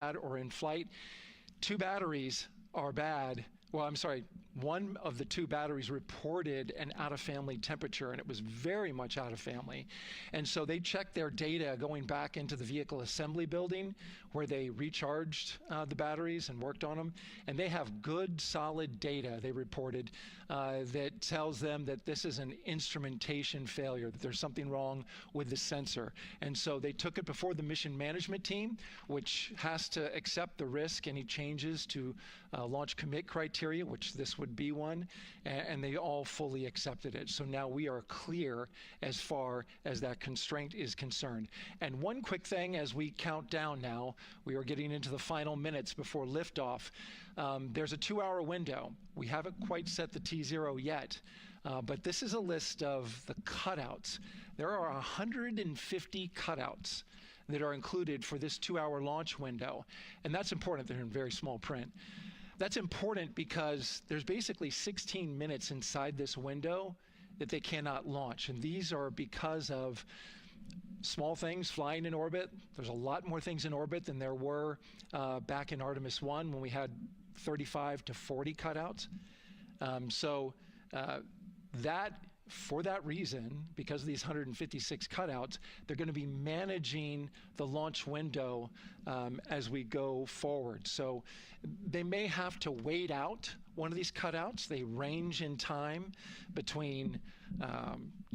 or in flight. Two batteries are bad. Well, I'm sorry, one of the two batteries reported an out-of-family temperature, and it was very much out of family. And so they checked their data going back into the vehicle assembly building where they recharged the batteries and worked on them. And they have good, solid data, they reported, that tells them that this is an instrumentation failure, that there's something wrong with the sensor. And so they took it before the mission management team, which has to accept the risk, any changes to launch commit criteria, which this would be one, and they all fully accepted it. So now we are clear as far as that constraint is concerned. And one quick thing as we count down now, we are getting into the final minutes before liftoff. There's a 2-hour window. We haven't quite set the T0 yet, but this is a list of the cutouts. There are 150 cutouts that are included for this 2-hour launch window, and that's important. They're in very small print. That's important because there's basically 16 minutes inside this window that they cannot launch. And these are because of small things flying in orbit. There's a lot more things in orbit than there were back in Artemis 1 when we had 35 to 40 cutouts. For that reason, because of these 156 cutouts, they're going to be managing the launch window as we go forward. So they may have to wait out one of these cutouts. They range in time between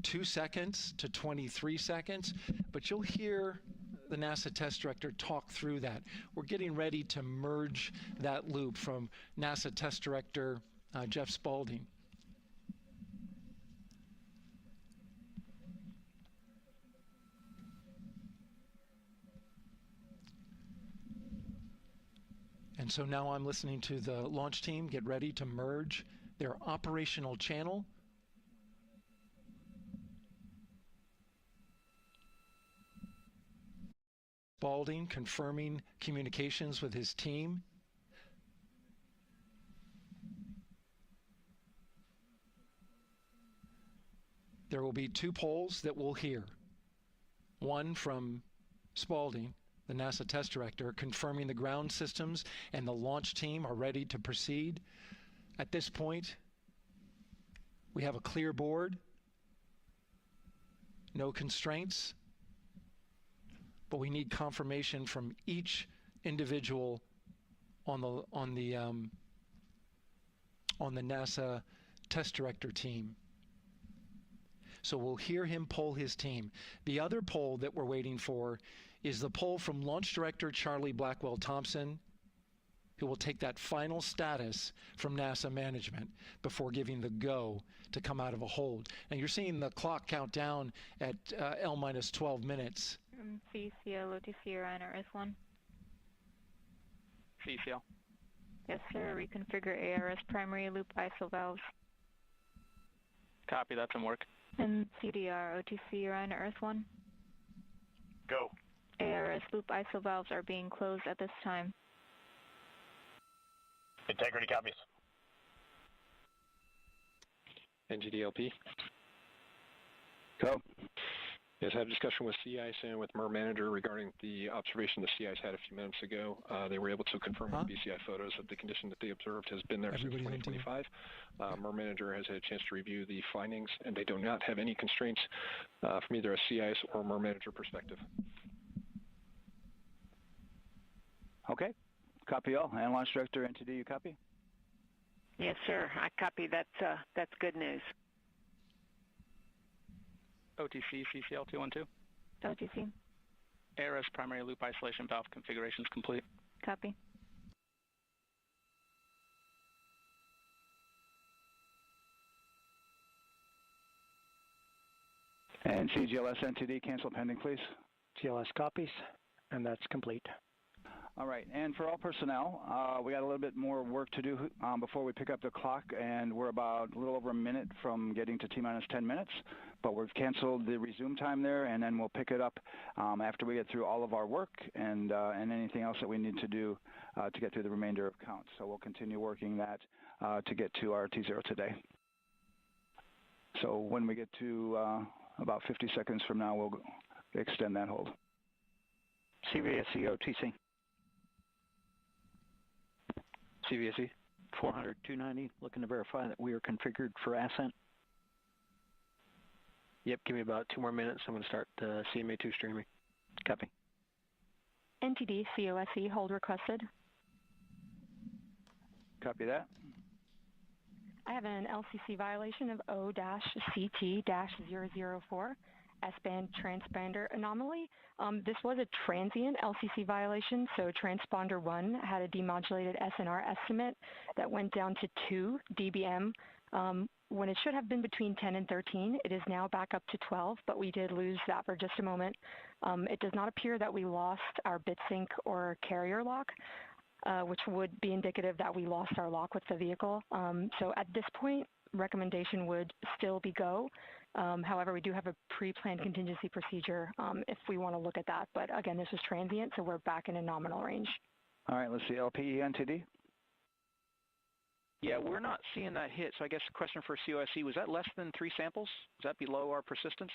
2 seconds to 23 seconds, but you'll hear the NASA test director talk through that. We're getting ready to merge that loop from NASA test director Jeff Spaulding. And so now I'm listening to the launch team get ready to merge their operational channel. Spaulding confirming communications with his team. There will be 2 polls that we'll hear. One from Spaulding, the NASA test director, confirming the ground systems and the launch team are ready to proceed. At this point, we have a clear board, no constraints, but we need confirmation from each individual on the NASA test director team. So we'll hear him poll his team. The other poll that we're waiting for is the poll from Launch Director Charlie Blackwell Thompson, who will take that final status from NASA management before giving the go to come out of a hold. And you're seeing the clock count down at L minus 12 minutes. CCL, OTC, Orion, RS1. CCL. Yes, sir. Reconfigure ARS primary loop ISO valves. Copy, that's in work. And CDR, OTC, Orion, RS1. Go. ARS loop ISO valves are being closed at this time. Integrity copies. NGDLP. Go. Yes, I had a discussion with sea ice and with MER manager regarding the observation the sea ice had a few minutes ago. They were able to confirm with BCI photos that the condition that they observed has been there since 2025. MER manager has had a chance to review the findings, and they do not have any constraints from either a sea ice or MER manager perspective. Okay. Copy all. And Launch Director, NTD, you copy? Yes, sir. I copy. That's good news. OTC, CCL 212. OTC. ARS primary loop isolation valve configuration is complete. Copy. And CGLS NTD, cancel pending, please. GLS copies, and that's complete. All right, and for all personnel, we got a little bit more work to do before we pick up the clock, and we're about a little over a minute from getting to T-minus 10 minutes, but we've canceled the resume time there, and then we'll pick it up after we get through all of our work and anything else that we need to do to get through the remainder of count. So we'll continue working that to get to our T0 today. So when we get to about 50 seconds from now, we'll extend that hold. CVSC OTC. CVSE. 400-290, looking to verify that we are configured for ascent. Yep, give me about 2 more minutes. I'm going to start CMA2 streaming. Copy. NTD COSE hold requested. Copy that. I have an LCC violation of O-CT-004, S-band transponder anomaly. This was a transient LCC violation, so transponder 1 had a demodulated SNR estimate that went down to 2 dBm when it should have been between 10 and 13. It is now back up to 12, but we did lose that for just a moment. It does not appear that we lost our bit sync or carrier lock, which would be indicative that we lost our lock with the vehicle. So at this point, recommendation would still be go. However, we do have a pre-planned contingency procedure if we want to look at that. But again, this is transient, so we're back in a nominal range. All right, let's see, LPE NTD. Yeah, we're not seeing that hit. So I guess the question for COSE, was that less than 3 samples? Is that below our persistence?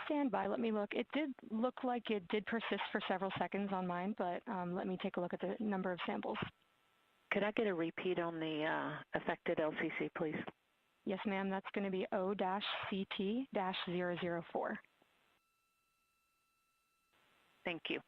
Stand by, let me look. It did look like it did persist for several seconds on mine, but let me take a look at the number of samples. Could I get a repeat on the affected LCC, please? Yes, ma'am. That's going to be O-CT-004. Thank you.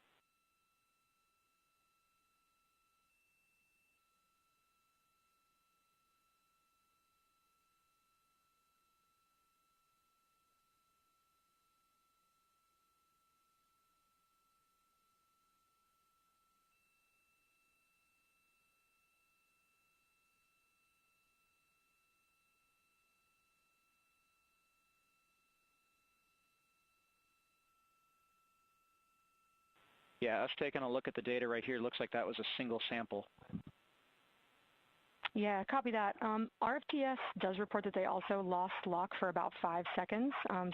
Yeah, us taking a look at the data right here, looks like that was a single sample. Yeah, copy that. RFTS does report that they also lost lock for about 5 seconds.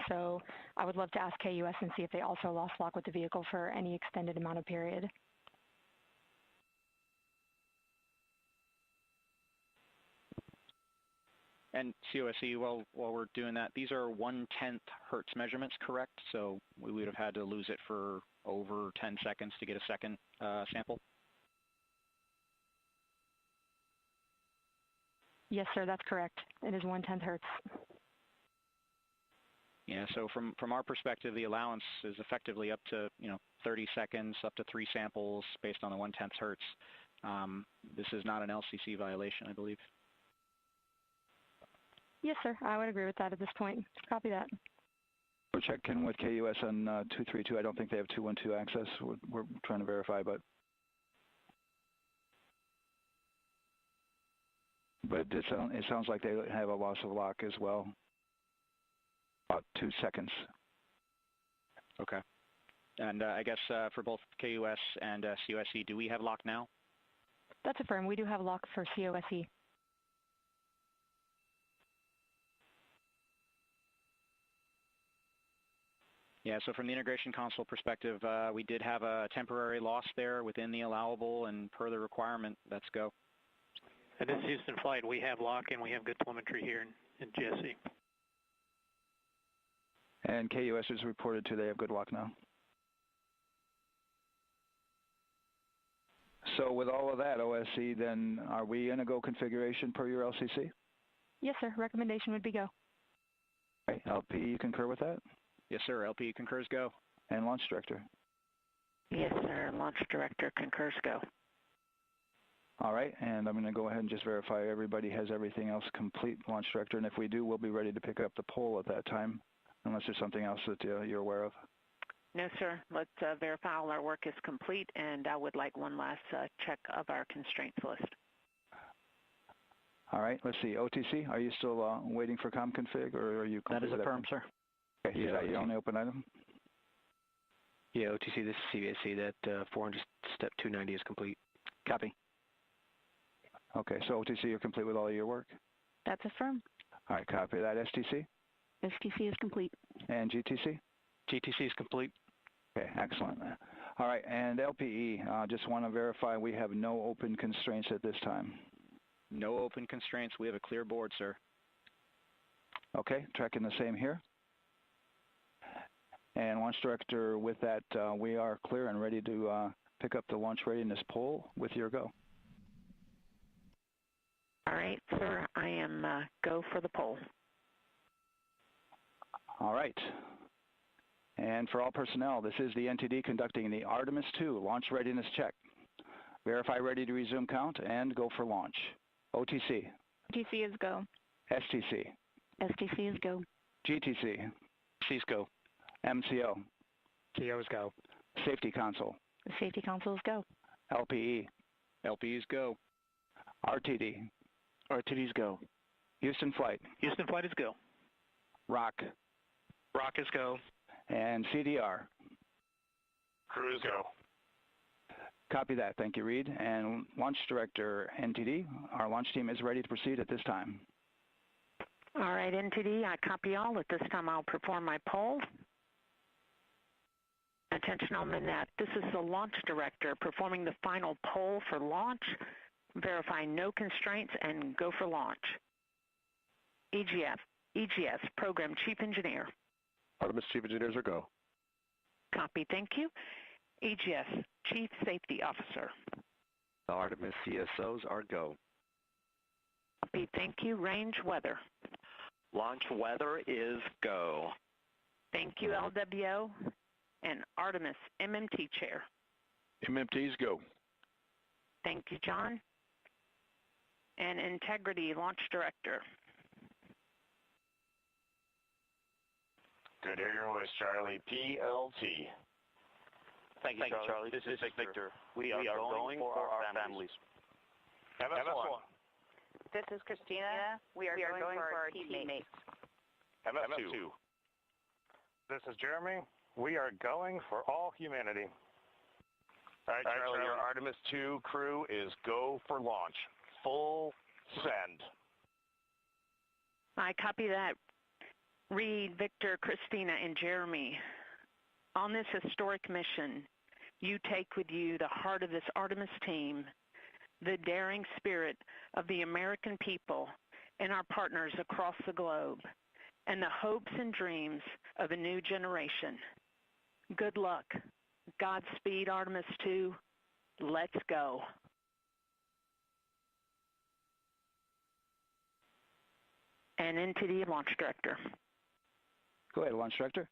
So I would love to ask KUS and see if they also lost lock with the vehicle for any extended amount of period. And COSE, while we're doing that, these are 1/10 hertz measurements, correct? So we would have had to lose it for over 10 seconds to get a second sample? Yes, sir, that's correct. It is 1/10 hertz. Yeah, so from our perspective, the allowance is effectively up to 30 seconds, up to 3 samples based on the 1/10 hertz. This is not an LCC violation, I believe. Yes, sir. I would agree with that at this point. Copy that. We're checking with KUS on 232. I don't think they have 212 access. We're trying to verify, but it sounds like they have a loss of lock as well. About 2 seconds. Okay. And I guess for both KUS and COSE, do we have lock now? That's affirmed. We do have lock for COSE. Yeah, so from the integration console perspective, we did have a temporary loss there within the allowable, and per the requirement, let's go. And this is Houston Flight. We have lock and we have good telemetry here in GSE. And KUS is reported to they have good lock now. So with all of that, OSC, then are we in a go configuration per your LCC? Yes, sir. Recommendation would be go. Okay. LP, you concur with that? Yes, sir. LP concurs go. And launch director? Yes, sir. Launch director concurs go. All right, and I'm going to go ahead and just verify everybody has everything else complete, launch director, and if we do, we'll be ready to pick up the poll at that time, unless there's something else that you're aware of. No, sir. Let's verify all our work is complete, and I would like one last check of our constraints list. All right, let's see. OTC, are you still waiting for config, or are you? That is affirmed, sir. Okay, yeah, is that your only open item? Yeah, OTC, this is CVSE. That 400 step 290 is complete. Copy. Okay, so OTC, you're complete with all of your work? That's affirmed. All right, copy that. STC? STC is complete. And GTC? GTC is complete. Okay, excellent. All right, and LPE, just want to verify we have no open constraints at this time. No open constraints. We have a clear board, sir. Okay, tracking the same here. And launch director, with that, we are clear and ready to pick up the launch readiness poll with your go. All right, sir. I am go for the poll. All right. And for all personnel, this is the NTD conducting the Artemis II launch readiness check. Verify ready to resume count and go for launch. OTC. OTC is go. STC. STC is go. GTC. C's go. MCO. CO's go. Safety console. The safety console is go. LPE. LPE's go. RTD. RTD's go. Houston flight. Houston flight is go. ROC. ROC is go. And CDR. Crew is go. Copy that. Thank you, Reed. And Launch Director NTD, our launch team is ready to proceed at this time. All right, NTD, I copy all. At this time, I'll perform my poll. Attention on the net. This is the Launch Director performing the final poll for launch, verifying no constraints, and go for launch. EGS, Program Chief Engineer. Artemis Chief Engineers are go. Copy, thank you. EGS, Chief Safety Officer. The Artemis CSOs are go. Copy, thank you. Range weather. Launch weather is go. Thank you, LWO. And Artemis MMT Chair. MMT's go. Thank you, John. And Integrity Launch Director. Good Air was Charlie PLT. Thank you, Charlie. This is Victor. We are going for our families. MS1. This is Christina. We are going for our teammates. MS2. This is Jeremy. We are going for all humanity. All right, Charlie, your Artemis II crew is go for launch. Full send. I copy that. Reed, Victor, Christina, and Jeremy. On this historic mission, you take with you the heart of this Artemis team, the daring spirit of the American people and our partners across the globe, and the hopes and dreams of a new generation. Good luck. Godspeed, Artemis II. Let's go. And NTD Launch Director. Go ahead, Launch Director.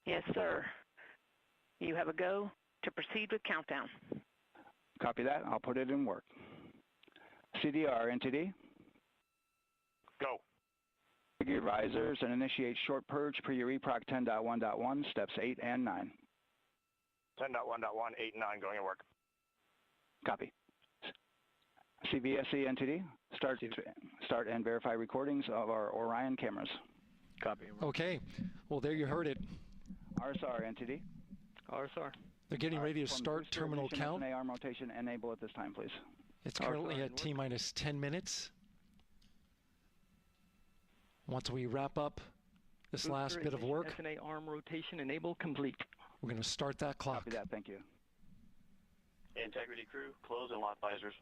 Yes, sir. You have a go to proceed with countdown. Copy that. I'll put it in work. CDR, NTD. Go. Your risers and initiate short purge per your EPROC 10.1.1, steps 8 and 9. 10.1.1, 8 and 9 going to work. Copy. CVSE, NTD. Start and verify recordings of our Orion cameras. Copy. Okay. Well, there you heard it. RSR, NTD. RSR. They're getting ready to start terminal count. arm rotation enable at this time, please. It's currently at T-minus 10 minutes. Once we wrap up this last bit of work, SNA arm rotation enable complete. We're going to start that clock. Copy that. Thank you. Integrity crew, close and lock visors.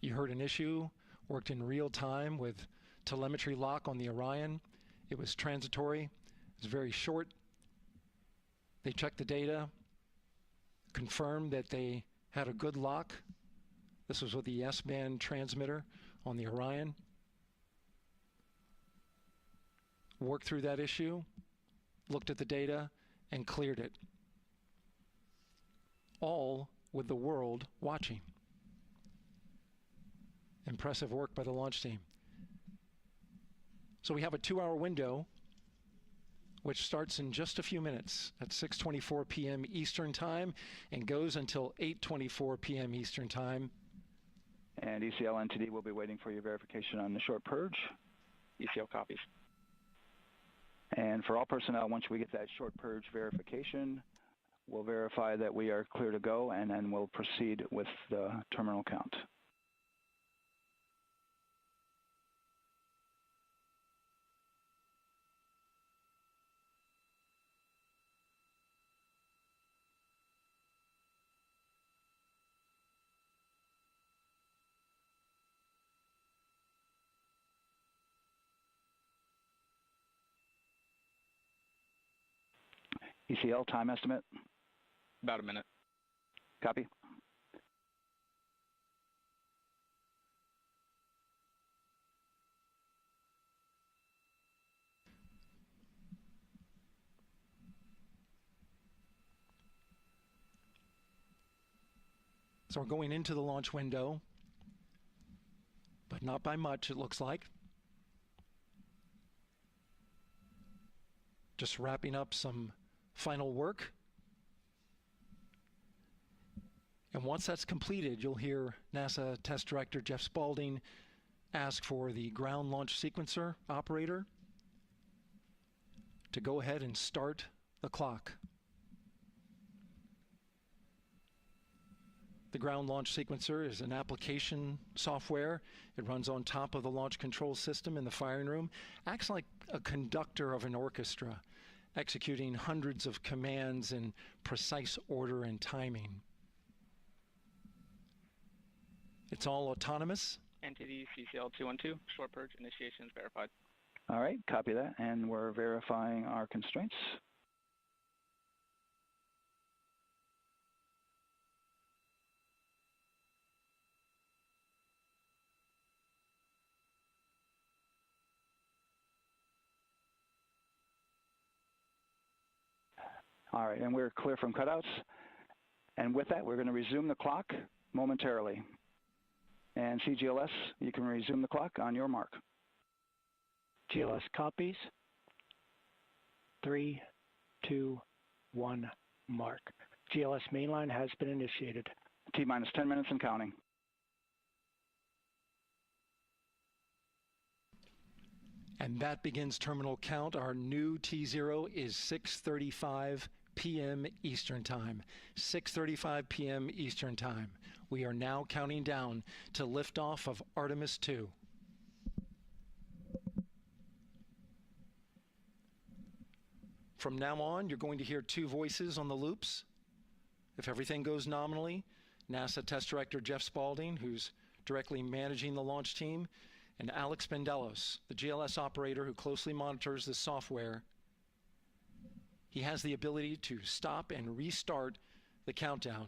You heard an issue, worked in real time with telemetry lock on the Orion. It was transitory. It was very short. They checked the data, confirmed that they had a good lock. This was with the S-band transmitter on the Orion. Worked through that issue, looked at the data, and cleared it. All with the world watching. Impressive work by the launch team. So we have a 2-hour window, which starts in just a few minutes at 6:24 p.m. Eastern Time and goes until 8:24 p.m. Eastern Time. And ECL NTD will be waiting for your verification on the short purge. ECL copies. And for all personnel, once we get that short purge verification, we'll verify that we are clear to go, and then we'll proceed with the terminal count. ECL time estimate? About a minute. Copy. So we're going into the launch window, but not by much, it looks like. Just wrapping up some final work. And once that's completed, you'll hear NASA Test Director Jeff Spaulding ask for the ground launch sequencer operator to go ahead and start the clock. The ground launch sequencer is an application software. It runs on top of the launch control system in the firing room, acts like a conductor of an orchestra, executing hundreds of commands in precise order and timing. It's all autonomous. NTD CCL 212, short purge initiation is verified. All right, copy that, and we're verifying our constraints. All right, and we're clear from cutouts. And with that, we're going to resume the clock momentarily. And CGLS, you can resume the clock on your mark. GLS copies. 3, 2, 1, mark. GLS mainline has been initiated. T-minus 10 minutes and counting. And that begins terminal count. Our new T0 is 6:35 p.m. Eastern Time. 6:35 p.m. Eastern Time. We are now counting down to liftoff of Artemis II. From now on, you're going to hear two voices on the loops. If everything goes nominally, NASA Test Director Jeff Spaulding, who's directly managing the launch team, and Alex Bendelos, the GLS operator who closely monitors the software. He has the ability to stop and restart the countdown.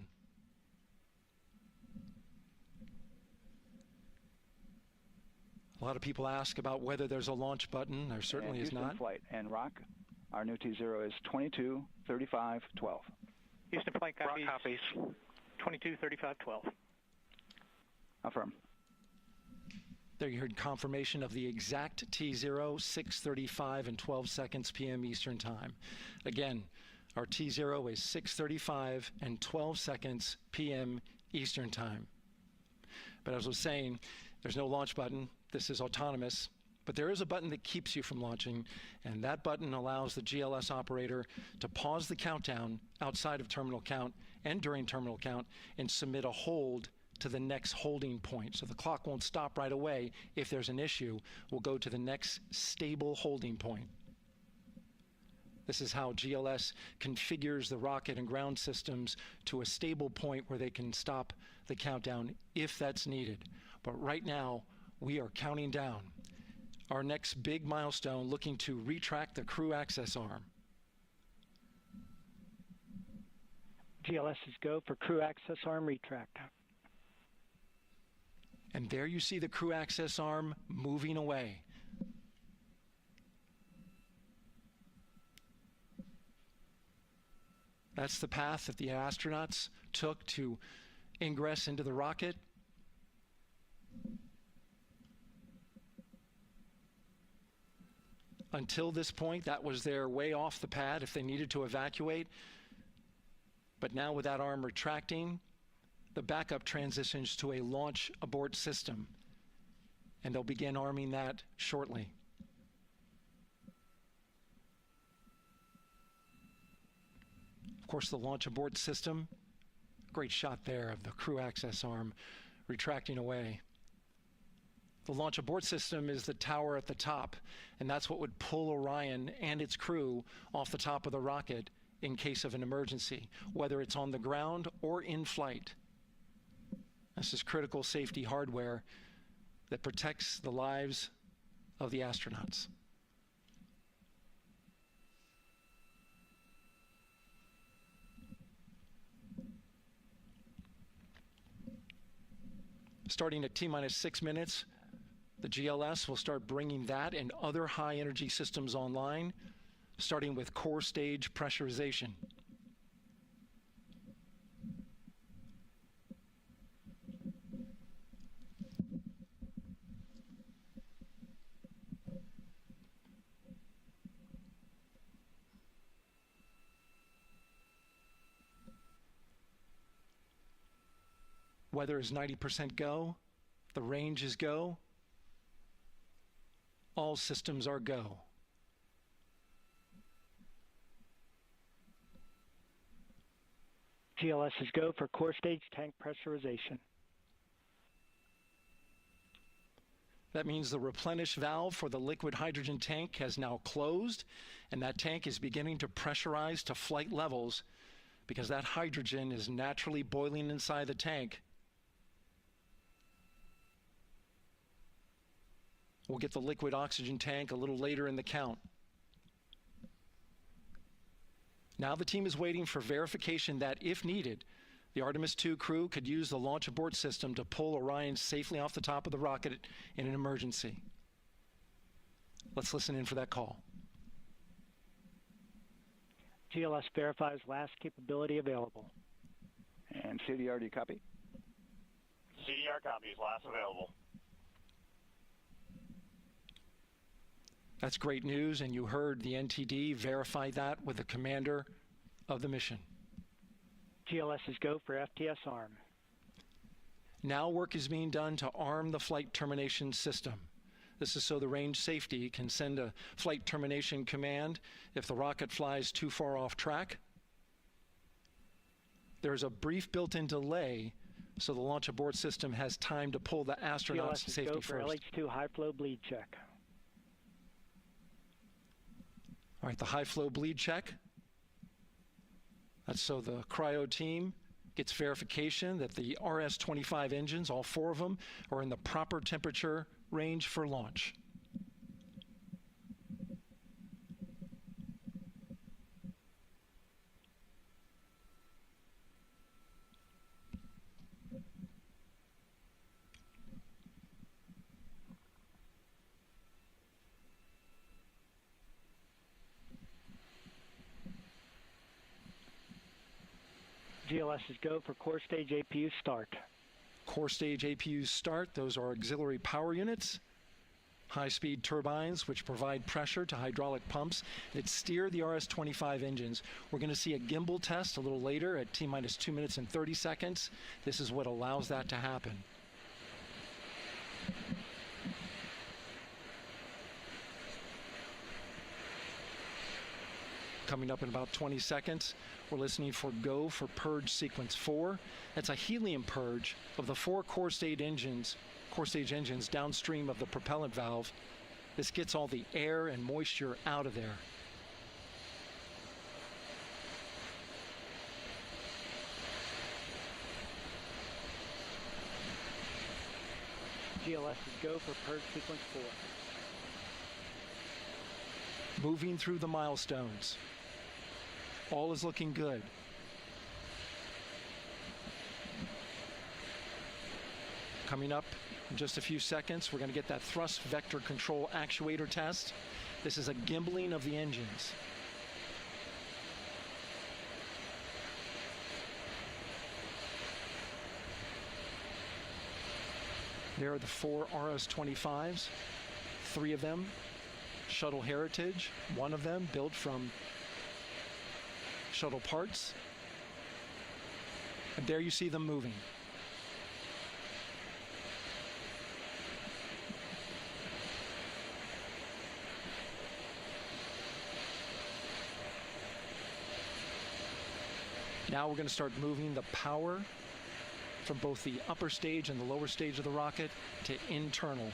A lot of people ask about whether there's a launch button. There certainly is not. Flight and Rock, our new T0 is 22:35:12. Houston flight copies. Rock copies. 22:35:12. Affirm. There you heard confirmation of the exact T0, 6:35 and 12 seconds p.m. Eastern Time. Again, our T0 is 6:35 and 12 seconds p.m. Eastern Time. But as I was saying, there's no launch button. This is autonomous. But there is a button that keeps you from launching, and that button allows the GLS operator to pause the countdown outside of terminal count and during terminal count and submit a hold to the next holding point. So the clock won't stop right away. If there's an issue, we'll go to the next stable holding point. This is how GLS configures the rocket and ground systems to a stable point where they can stop the countdown if that's needed. But right now, we are counting down. Our next big milestone, looking to retract the crew access arm. GLS is go for crew access arm retract. And there you see the crew access arm moving away. That's the path that the astronauts took to ingress into the rocket. Until this point, that was their way off the pad if they needed to evacuate. But now with that arm retracting, the backup transitions to a launch abort system, and they'll begin arming that shortly. Of course, the launch abort system, great shot there of the crew access arm retracting away. The launch abort system is the tower at the top, and that's what would pull Orion and its crew off the top of the rocket in case of an emergency, whether it's on the ground or in flight. This is critical safety hardware that protects the lives of the astronauts. Starting at T-minus 6 minutes, the GLS will start bringing that and other high-energy systems online, starting with core stage pressurization. Weather is 90% go. The range is go. All systems are go. GLS is go for core stage tank pressurization. That means the replenish valve for the liquid hydrogen tank has now closed, and that tank is beginning to pressurize to flight levels because that hydrogen is naturally boiling inside the tank. We'll get the liquid oxygen tank a little later in the count. Now the team is waiting for verification that, if needed, the Artemis II crew could use the launch abort system to pull Orion safely off the top of the rocket in an emergency. Let's listen in for that call. GLS verifies last capability available. And CDR, do you copy? CDR copies, last available. That's great news, and you heard the NTD verify that with the commander of the mission. GLS is go for FTS arm. Now work is being done to arm the flight termination system. This is so the range safety can send a flight termination command if the rocket flies too far off track. There's a brief built-in delay, so the launch abort system has time to pull the astronauts to safety first. GLS is go for LH2 high flow bleed check. All right, the high flow bleed check. That's so the cryo team gets verification that the RS-25 engines, all 4 of them, are in the proper temperature range for launch. GLS is go for core stage APU start. Core stage APUs start. Those are auxiliary power units, high-speed turbines which provide pressure to hydraulic pumps that steer the RS-25 engines. We're going to see a gimbal test a little later at T-minus 2 minutes and 30 seconds. This is what allows that to happen. Coming up in about 20 seconds, we're listening for go for purge sequence 4. That's a helium purge of the 4 core stage engines downstream of the propellant valve. This gets all the air and moisture out of there. GLS is go for purge sequence 4. Moving through the milestones. All is looking good. Coming up in just a few seconds, we're going to get that thrust vector control actuator test. This is a gimbaling of the engines. There are the 4 RS-25s, 3 of them shuttle heritage, 1 of them built from shuttle parts. And there you see them moving. Now we're going to start moving the power from both the upper stage and the lower stage of the rocket to internal,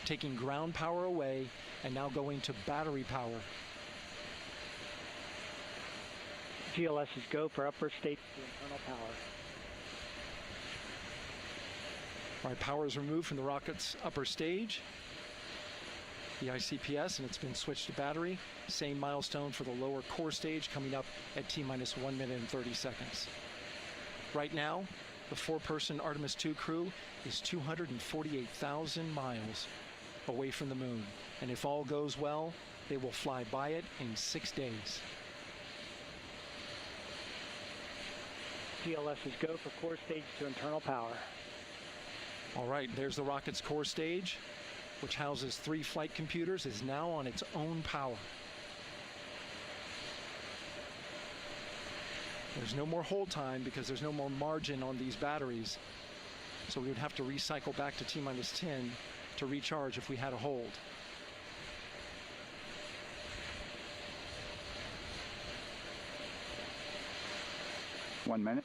taking ground power away and now going to battery power. GLS is go for upper stage to internal power. All right, power is removed from the rocket's upper stage, the ICPS, and it's been switched to battery. Same milestone for the lower core stage coming up at T-minus 1 minute and 30 seconds. Right now, The 4-person Artemis II crew is 248,000 miles away from the moon. And if all goes well, they will fly by it in 6 days. GLS is go for core stage to internal power. All right, there's the rocket's core stage, which houses 3 flight computers, is now on its own power. There's no more hold time because there's no more margin on these batteries. So we would have to recycle back to T-10 to recharge if we had a hold. One minute.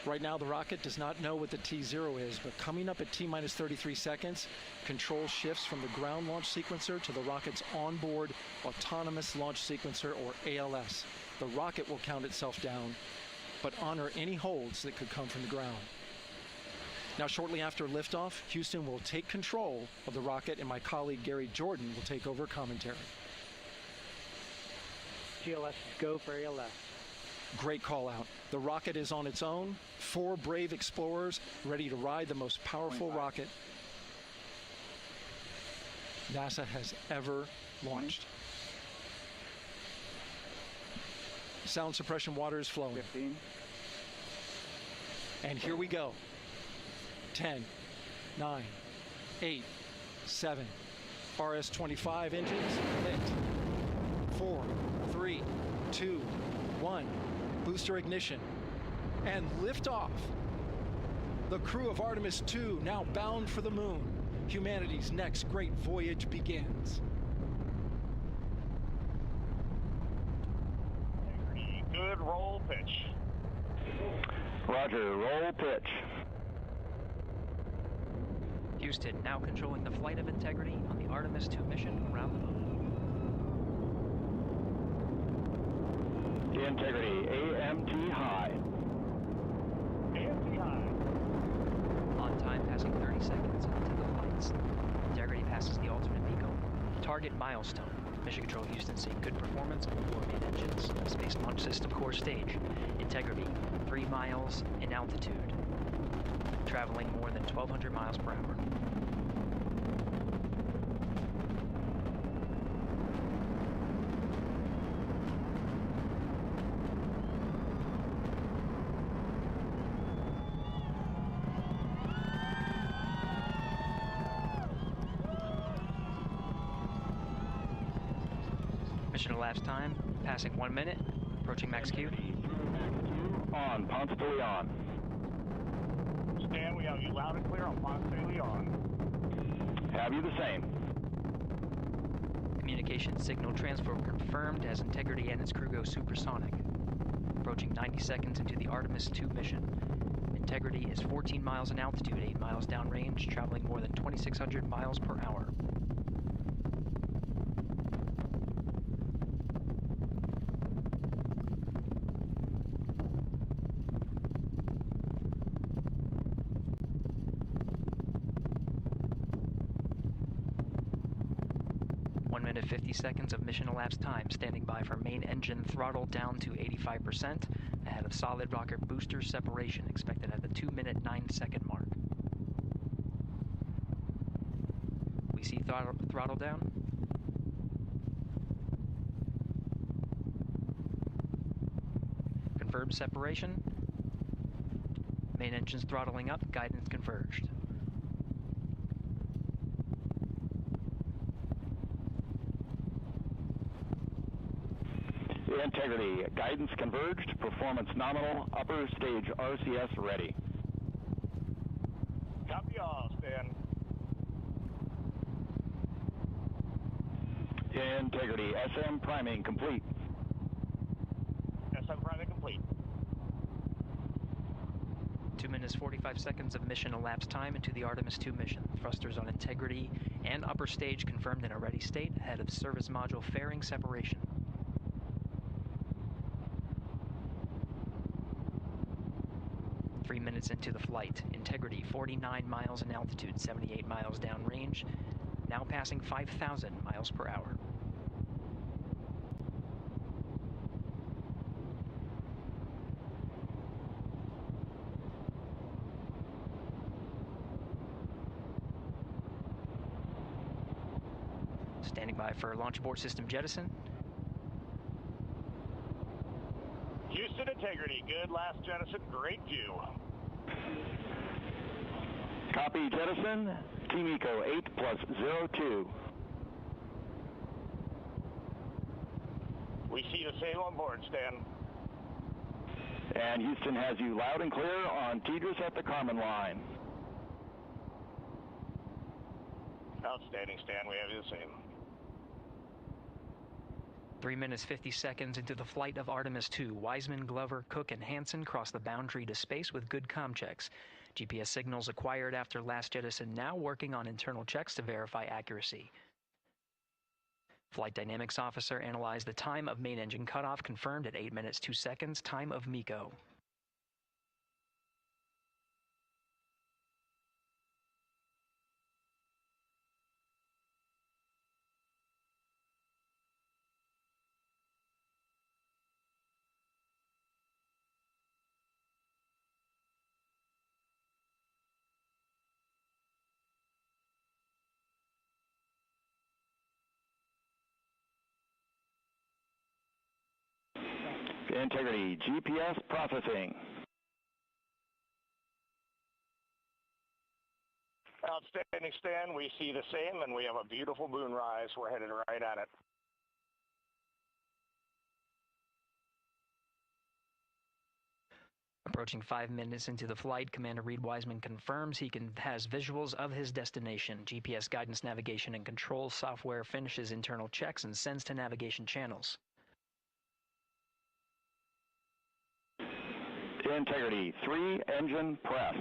Right now, the rocket does not know what the T0 is, but coming up at T-minus 33 seconds, control shifts from the ground launch sequencer to the rocket's onboard autonomous launch sequencer, or ALS. The rocket will count itself down, but honor any holds that could come from the ground. Now, shortly after liftoff, Houston will take control of the rocket, and my colleague Gary Jordan will take over commentary. GLS is go for ALS. Great call out. The rocket is on its own. 4 brave explorers ready to ride the most powerful rocket NASA has ever launched. Sound suppression water is flowing. 15. And here we go. 10, 9, 8, 7. RS-25 engines lit. 4, 3, 2, 1. Booster ignition. And liftoff. The crew of Artemis II now bound for the moon. Humanity's next great voyage begins. Good roll pitch. Roger, roll pitch. Houston now controlling the flight of Integrity on the Artemis II mission around the moon. Integrity, AMT high. AMT high. On time passing 30 seconds into the flights. Integrity passes the alternate beacon. Target milestone. Mission Control Houston seeing good performance on 4 main engines. Space Launch System core stage. Integrity, 3 miles in altitude. Traveling more than 1,200 miles per hour. Mission elapsed time, passing 1 minute, approaching max Q. On, Ponce de Leon. Stan, we have you loud and clear on Ponce de Leon. Have you the same. Communication signal transfer confirmed as Integrity and its crew go supersonic. Approaching 90 seconds into the Artemis II mission. Integrity is 14 miles in altitude, 8 miles downrange, traveling more than 2,600 miles per hour. Minute 50 seconds of mission elapsed time, standing by for main engine throttle down to 85%, ahead of solid rocket booster separation, expected at the 2-minute 9-second mark. We see throttle down. Confirmed separation. Main engines throttling up, guidance converged. Integrity, guidance converged, performance nominal, upper stage RCS ready. Copy all, Stan. Integrity, SM priming complete. SM priming complete. 2 minutes 45 seconds of mission elapsed time into the Artemis II mission. Thrusters on Integrity and upper stage confirmed in a ready state, ahead of service module fairing separation. 3 minutes into the flight. Integrity, 49 miles in altitude, 78 miles downrange, now passing 5,000 miles per hour. Standing by for launch abort system jettison. Houston integrity, good last jettison, great view. Copy jettison, Team Eco 8+02. We see the same on board, Stan. And Houston has you loud and clear on Tidris at the Kármán line. Outstanding, Stan, we have you the same. 3 minutes 50 seconds into the flight of Artemis II, Uайсмен, Glover, Cook, and Hansen cross the boundary to space with good comm checks. GPS signals acquired after last jettison now working on internal checks to verify accuracy. Flight Dynamics Officer analyzed the time of main engine cutoff, confirmed at 8 minutes 2 seconds, time of MECO. Integrity, GPS processing. Outstanding, Stan. We see the same, and we have a beautiful moonrise. We're headed right at it. Approaching 5 minutes into the flight, Commander Reed Uайсмен confirms he has visuals of his destination. GPS guidance, navigation, and control software finishes internal checks and sends to navigation channels. Integrity, 3 engine press.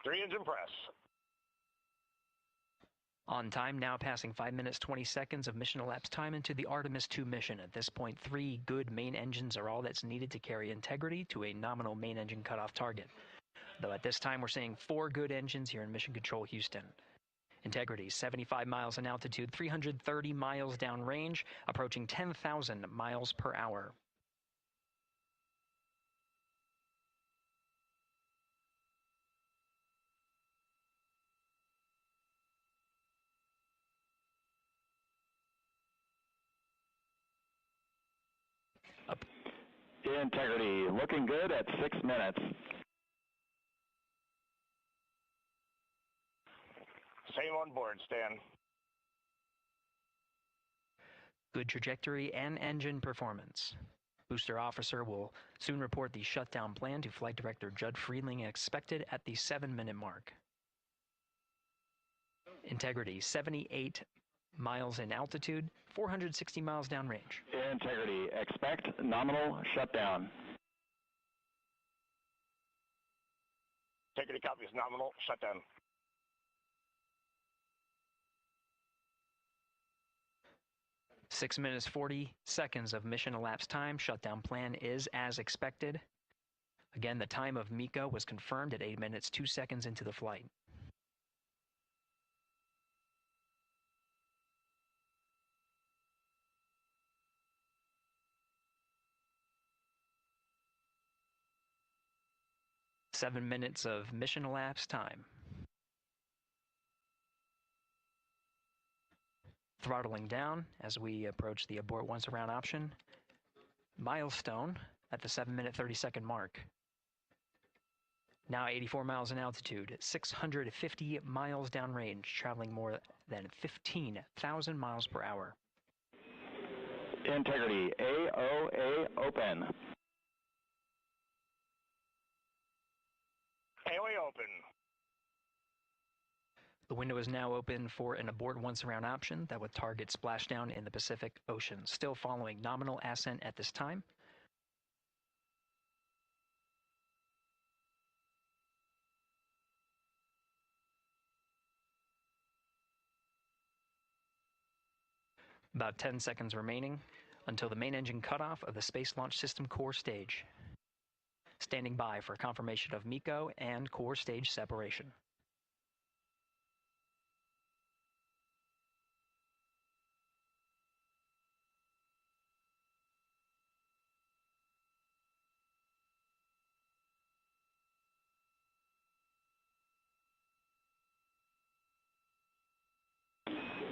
3 engine press. On time, now passing 5 minutes 20 seconds of mission elapsed time into the Artemis II mission. At this point, 3 good main engines are all that's needed to carry integrity to a nominal main engine cutoff target. Though at this time, we're seeing 4 good engines here in Mission Control Houston. Integrity, 75 miles in altitude, 330 miles downrange, approaching 10,000 miles per hour. Integrity, looking good at 6 minutes. Same on board, Stan. Good trajectory and engine performance. Booster officer will soon report the shutdown plan to Flight Director Judd Friedling, expected at the 7-minute mark. Integrity, 78 miles in altitude, 460 miles downrange. Integrity, expect nominal shutdown. Integrity copies nominal shutdown. Six minutes 40 seconds of mission elapsed time. Shutdown plan is as expected. Again, the time of MECO was confirmed at 8 minutes 2 seconds into the flight. Seven minutes of mission elapsed time. Throttling down as we approach the abort once around option. Milestone at the 7-minute 30-second mark. Now 84 miles in altitude, 650 miles downrange, traveling more than 15,000 miles per hour. Integrity, AOA open. AOA open. The window is now open for an abort once around option that would target splashdown in the Pacific Ocean. Still following nominal ascent at this time. About 10 seconds remaining until the main engine cutoff of the Space Launch System core stage. Standing by for confirmation of MECO and core stage separation.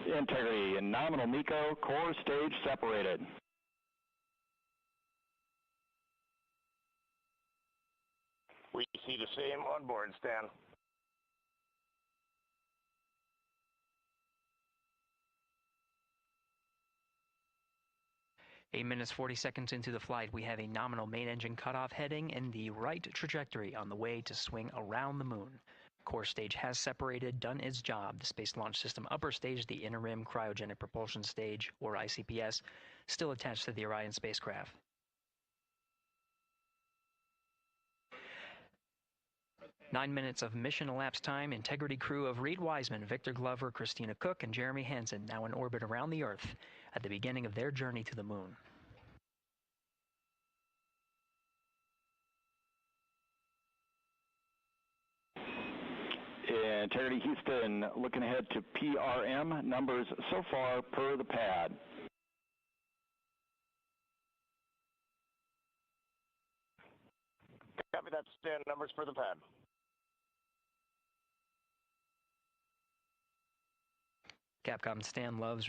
Integrity and nominal MECO, core stage separated. We see the same on board, Stan. Eight minutes, 40 seconds into the flight, we have a nominal main engine cutoff heading in the right trajectory on the way to swing around the moon. Core stage has separated, done its job. The Space Launch System upper stage, the interim cryogenic propulsion stage, or ICPS, still attached to the Orion spacecraft. Nine minutes of mission elapsed time. Integrity crew of Reed Wiseman, Victor Glover, Christina Cook, and Jeremy Hansen now in orbit around the Earth at the beginning of their journey to the moon. Integrity Houston, looking ahead to PRM numbers so far per the pad. Copy that, Stan. Numbers for the pad. Capcom Stan Loves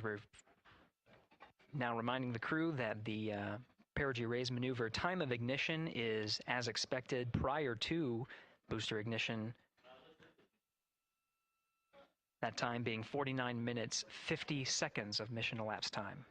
now reminding the crew that the perigee raise maneuver time of ignition is as expected prior to booster ignition. That time being 49 minutes, 50 seconds of mission elapsed time.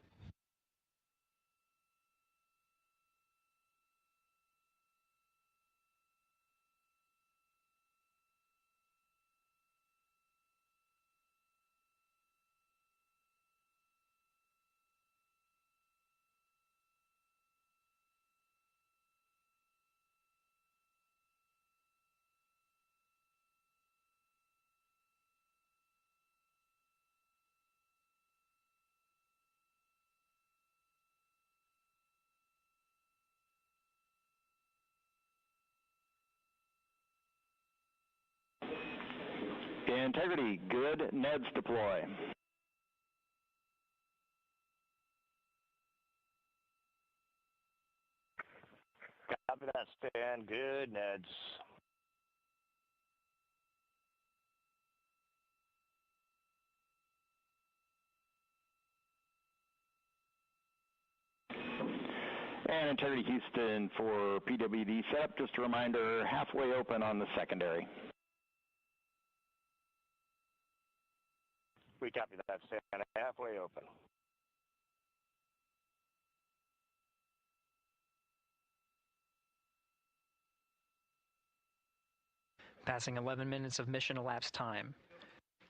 Integrity, good. NEDS deploy. Copy that, Stan. Good, Neds. And Integrity Houston for PWD setup. Just a reminder, halfway open on the secondary. We copy that, Stan. Halfway open. Passing 11 minutes of mission elapsed time.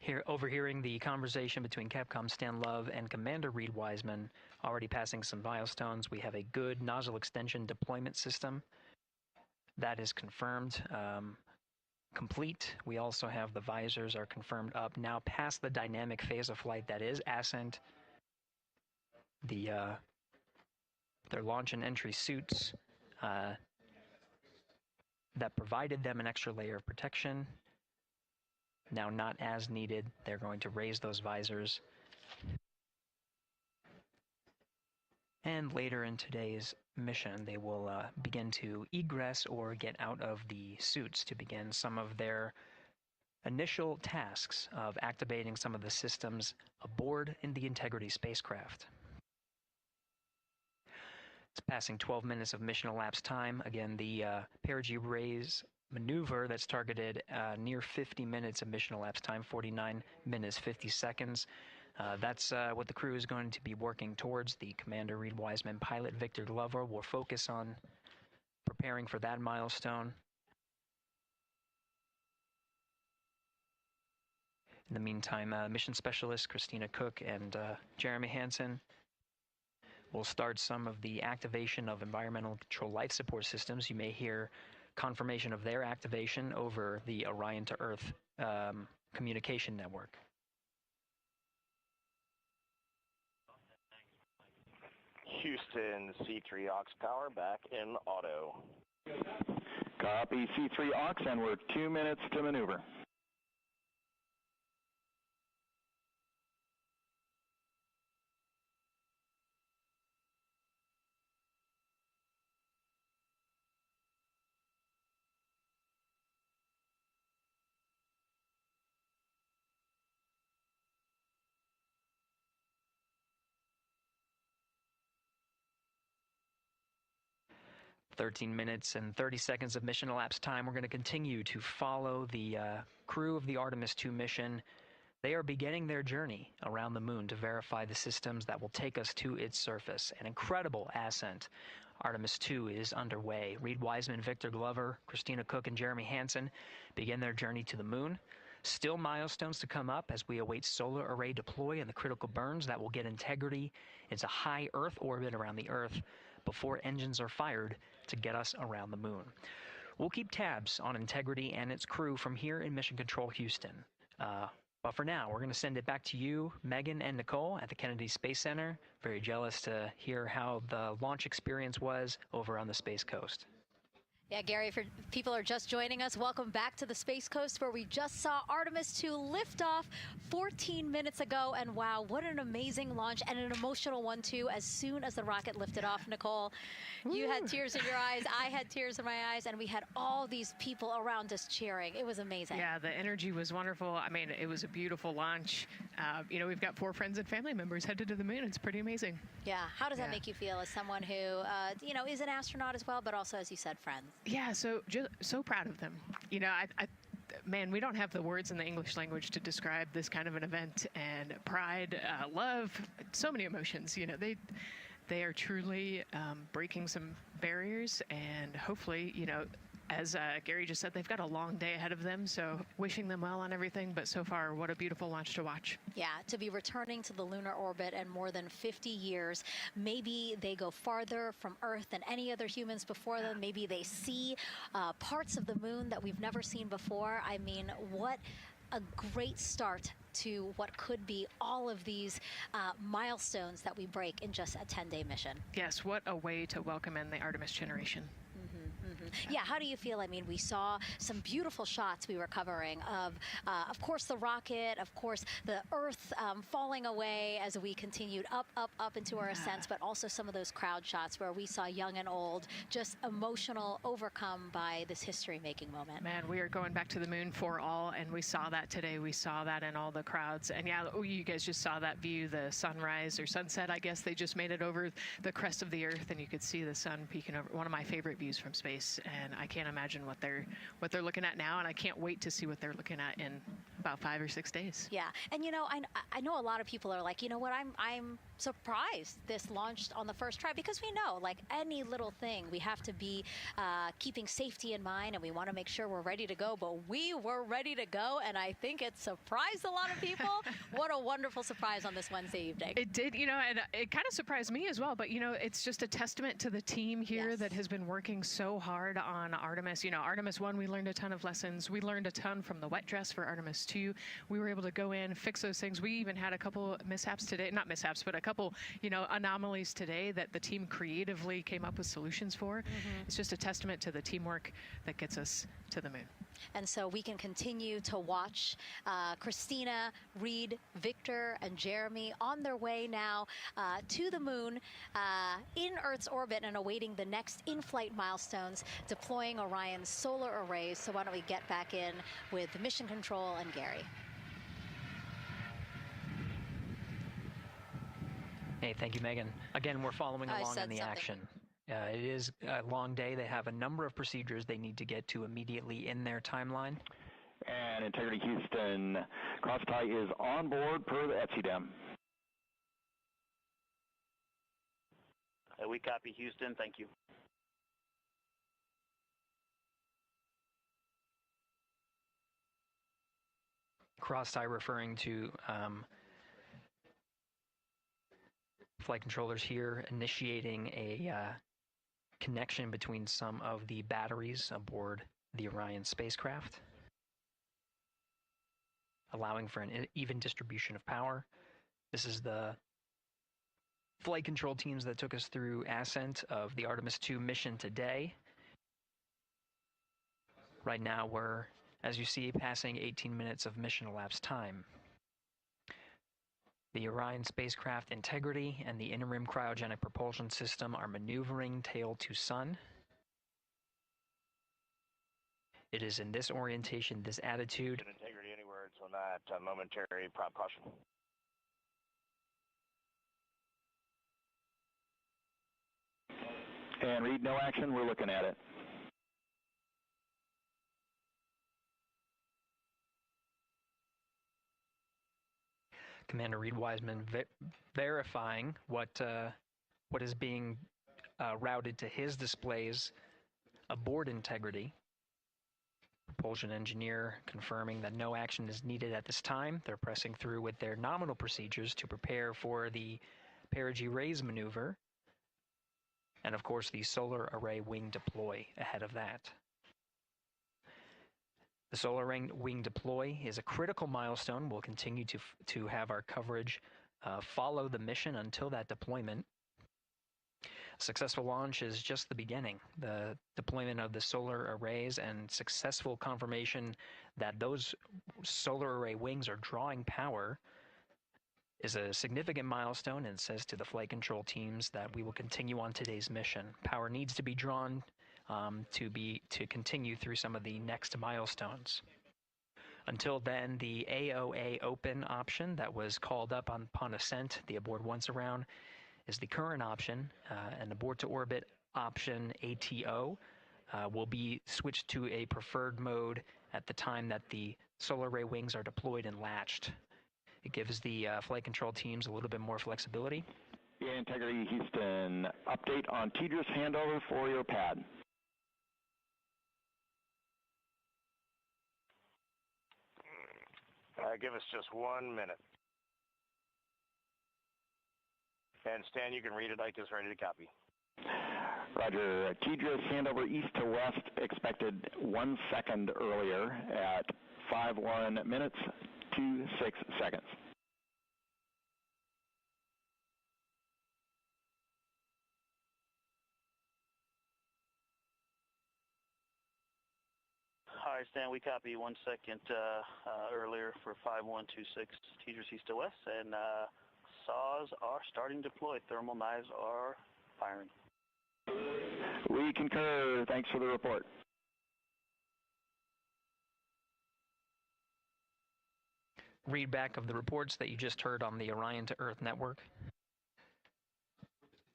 Here, overhearing the conversation between Capcom Stan Love and Commander Reed Wiseman, already passing some milestones. We have a good nozzle extension deployment system. That is confirmed. Complete. We also have the visors are confirmed up, now past the dynamic phase of flight, that is ascent. Their launch and entry suits that provided them an extra layer of protection, now not as needed. They're going to raise those visors. And later in today's mission, they will begin to egress or get out of the suits to begin some of their initial tasks of activating some of the systems aboard in the Integrity spacecraft. It's passing 12 minutes of mission elapsed time. Again, the perigee raise maneuver that's targeted near 50 minutes of mission elapsed time, 49 minutes, 50 seconds. That's what the crew is going to be working towards. The Commander Reed Wiseman, pilot Victor Glover will focus on preparing for that milestone. In the meantime, mission specialist Christina Cook and Jeremy Hansen will start some of the activation of environmental control life support systems. You may hear confirmation of their activation over the Orion to Earth communication network. Houston, C3 aux power back in auto. Copy C3 aux, and we're 2 minutes to maneuver. 13 minutes and 30 seconds of mission elapsed time. We're going to continue to follow the crew of the Artemis II mission. They are beginning their journey around the moon to verify the systems that will take us to its surface. An incredible ascent. Artemis II is underway. Reed Wiseman, Victor, Glover, Christina Cook, and Jeremy Hansen begin their journey to the moon. Still milestones to come up as we await solar array deploy and the critical burns that will get Integrity into high Earth orbit around the Earth before engines are fired to get us around the moon. We'll keep tabs on Integrity and its crew from here in Mission Control Houston. But for now, we're going to send it back to you, Megan and Nicole at the Kennedy Space Center. Very jealous to hear how the launch experience was over on the Space Coast. Yeah, Gary, for people are just joining us, welcome back to the Space Coast, where we just saw Artemis II lift off 14 minutes ago. And wow, what an amazing launch, and an emotional one, too, as soon as the rocket lifted off. Nicole, you had tears in your eyes, I had tears in my eyes, and we had all these people around us cheering. It was amazing. Yeah, the energy was wonderful. I mean, it was a beautiful launch. You know, we've got 4 friends and family members headed to the moon. It's pretty amazing. Yeah, how does that make you feel as someone who, you know, is an astronaut as well, but also, as you said, friends? Yeah, so proud of them. You know, man, we don't have the words in the English language to describe this kind of an event, and pride, love, so many emotions. You know, they are truly breaking some barriers, and hopefully, you know, as Gary just said, they've got a long day ahead of them, so wishing them well on everything, but so far, what a beautiful launch to watch. Yeah, to be returning to the lunar orbit in more than 50 years. Maybe they go farther from Earth than any other humans before them. Maybe they see parts of the moon that we've never seen before. I mean, what a great start to what could be all of these milestones that we break in just a 10-day mission. Yes, what a way to welcome in the Artemis generation. Yeah, how do you feel? I mean, we saw some beautiful shots we were covering of course, the rocket, of course, the Earth falling away as we continued up into our ascents, but also some of those crowd shots where we saw young and old, just emotional, overcome by this history-making moment. Man, we are going back to the moon for all, and we saw that today. We saw that in all the crowds. And yeah, you guys just saw that view, the sunrise or sunset, I guess. They just made it over the crest of the Earth, and you could see the sun peeking over. One of my favorite views from space. And I can't imagine what they're looking at now, and I can't wait to see what they're looking at in about 5 or 6 days. Yeah, and you know, I know a lot of people are like, you know what, I'm surprised this launched on the first try, because we know, like any little thing, we have to be keeping safety in mind, and we want to make sure we're ready to go. But we were ready to go, and I think it surprised a lot of people. What a wonderful surprise on this Wednesday evening. It did, you know, and it kind of surprised me as well. But you know, it's just a testament to the team here that has been working so hard on Artemis. You know, Artemis 1, we learned a ton of lessons. We learned a ton from the wet dress for Artemis 2. We were able to go in, fix those things. We even had a couple mishaps today, not mishaps, but a couple, you know, anomalies today that the team creatively came up with solutions for. It's just a testament to the teamwork that gets us to the moon. And so we can continue to watch Christina, Reed, Victor, and Jeremy on their way now to the moon in Earth's orbit and awaiting the next in-flight milestones, deploying Orion's solar arrays. So why don't we get back in with Mission Control and Gary. Hey, thank you, Megan. Again, we're following along in the action. It is a long day. They have a number of procedures they need to get to immediately in their timeline. And Integrity Houston, cross-tie is on board per the ETSI-DEM. We copy, Houston. Thank you. Cross-tie referring to flight controllers here initiating a connection between some of the batteries aboard the Orion spacecraft, allowing for an even distribution of power. This is the flight control teams that took us through ascent of the Artemis II mission today. Right now we're, as you see, passing 18 minutes of mission elapsed time. The Orion spacecraft Integrity and the inner-rim cryogenic propulsion system are maneuvering tail to sun. It is in this orientation, this attitude. Integrity anywhere, it's on that momentary prop caution. And read no action, we're looking at it. Commander Reed Wiseman verifying what is being routed to his displays aboard Integrity. Propulsion engineer confirming that no action is needed at this time. They're pressing through with their nominal procedures to prepare for the perigee raise maneuver. And of course, the solar array wing deploy ahead of that. The solar wing deploy is a critical milestone. We'll continue to have our coverage follow the mission until that deployment. A successful launch is just the beginning. The deployment of the solar arrays and successful confirmation that those solar array wings are drawing power is a significant milestone and says to the flight control teams that we will continue on today's mission. Power needs to be drawn to continue through some of the next milestones. Until then, the AOA open option that was called up upon ascent, the aboard once around, is the current option, and abort to orbit option ATO will be switched to a preferred mode at the time that the solar array wings are deployed and latched. It gives the flight control teams a little bit more flexibility. Yeah, Integrity Houston, update on TDRS handover for your pad. Give us just 1 minute. And Stan, you can read it. Ike is ready to copy. Roger. TDRS handover east to west expected 1 second earlier at 5:1 minutes 26 seconds. Hi, Stan. We copy 1 second earlier for 5126 TDRS east to west, and saws are starting to deploy. Thermal knives are firing. We concur. Thanks for the report. Read back of the reports that you just heard on the Orion to Earth network.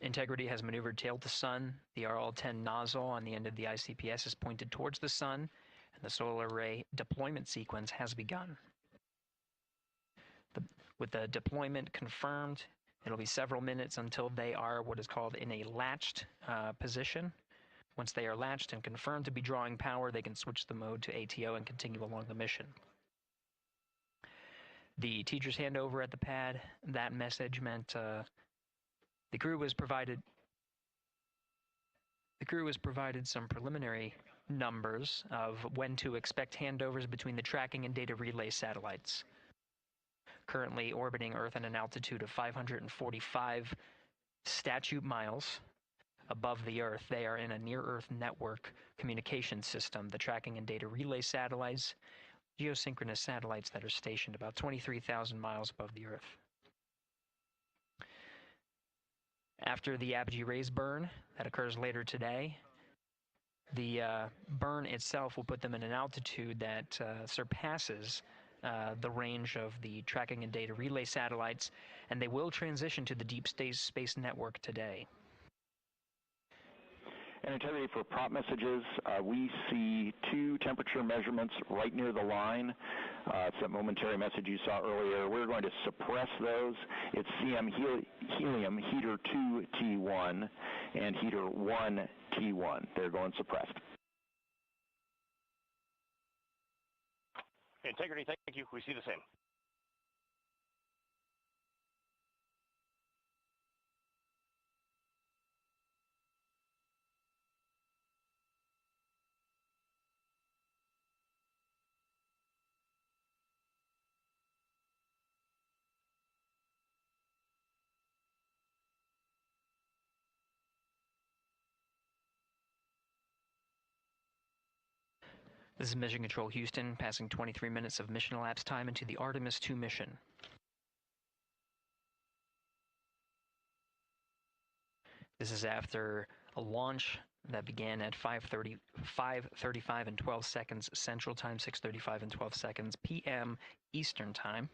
Integrity has maneuvered tail to sun. The RL-10 nozzle on the end of the ICPS is pointed towards the sun, and the solar array deployment sequence has begun. With the deployment confirmed, it'll be several minutes until they are what is called in a latched position. Once they are latched and confirmed to be drawing power, they can switch the mode to ATO and continue along the mission. The teacher's handover at the pad, that message meant the crew was provided some preliminary numbers of when to expect handovers between the tracking and data relay satellites. Currently orbiting Earth at an altitude of 545 statute miles above the Earth, they are in a near-Earth network communication system. The tracking and data relay satellites, geosynchronous satellites that are stationed about 23,000 miles above the Earth. After the apogee raise burn that occurs later today, the burn itself will put them in an altitude that surpasses the range of the tracking and data relay satellites, and they will transition to the deep space network today. And Integrity, for prop messages, we see 2 temperature measurements right near the line. It's that momentary message you saw earlier. We're going to suppress those. It's CM helium heater 2 T1 and heater 1 T1. They're going suppressed. Integrity, thank you. We see the same. This is Mission Control Houston, passing 23 minutes of mission elapsed time into the Artemis II mission. This is after a launch that began at 5:35 and 12 seconds Central Time, 6:35 and 12 seconds p.m. Eastern Time.